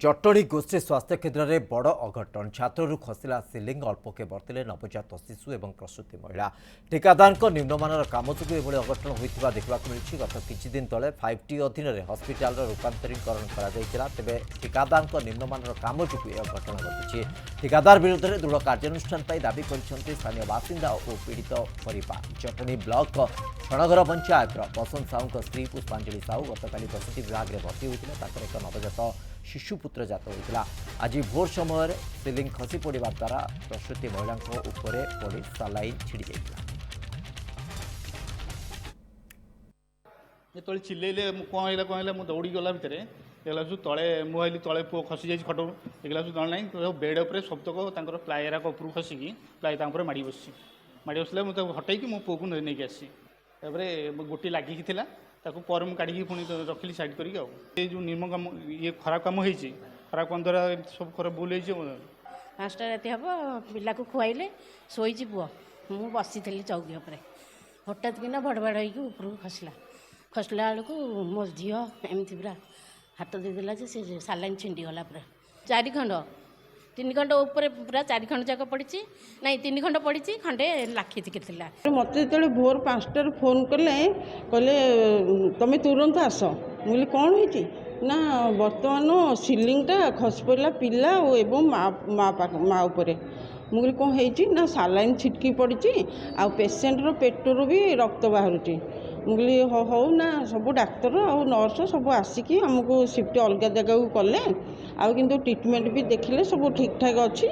जटणी गोष्ठी स्वास्थ्य केन्द्र में बड़ अघटन छात्रु खसला सिलिंग अल्पके बर्तिले नवजात शिशु और प्रसूति महिला ठिकादार निम्नमान काम जो यह अघटन होता देखा मिली गत किछि दिन तले 5T अधीन हस्पिटाल रूपांतरीकरण करा तेज ठिकादार निम्नमान काम जो यह अघटन घटी ठिकादार विरोध में दृढ़ कार्यानुष्ठान दाबी कर स्थानीय बासिंदा और पीड़ित परिवार जटणी ब्लॉक छणघर पंचायत बसंत साहू स्त्री पुष्पांजलि साहू गतकाली प्रसूति विभाग में भर्ती होते एक नवजात शिशुपुत्र जात होता आज भोर समय सिलिंग खसी पड़ा द्वारा प्रसूति महिला पड़ सालाइन छिड़ी जाता ये चिल्ले कौन है दौड़ी गला भितर देखला तले मुझे तले पुओ खसी जाए खटू देखला जन ना बेड उपर सबतक प्लाएरा उपरू खसिकी प्लाए माड़ी बसला मुझे हटैकी मो पुओ को नहीं आसी गोटी लगिकी थी पर मुझे काढ़ी पुणी रखिली साइड करके जो निर्म कम ये खराब कम हो खराब कम द्वारा सब खराब भूल हो 5टा राति हम पिला को खुआइले शोची पुओ मु बसी चौकी उपर हठात किना भड़बड़ होकर खसला खसला बेलू मो झी एमती पूरा हाथ देदेला से सालाइन छिंडीगला पूरा 4 खंड 3 खंड ऊपर पूरा 4 खंड जाक पड़ी ना 3 खंड पड़ी खंडे लाखिक मत जो भोर 5टार फोन कले कहले तुम तुरंत आस मुझे कौन होती ना बर्तमान सिलिंगटा खस पड़ा पिला और माँ उपर मुझे कौन होती ना सालाइन छिटकी पड़ी आ पेसेंटर पेटर भी रक्त बाहर मुझे हौ ना सब डाक्तर और नर्स सब आसिकी आमको शिफ्ट अलग जगह को कले आ किंतु ट्रीटमेंट भी देखिले सब ठीक ठाक अच्छी।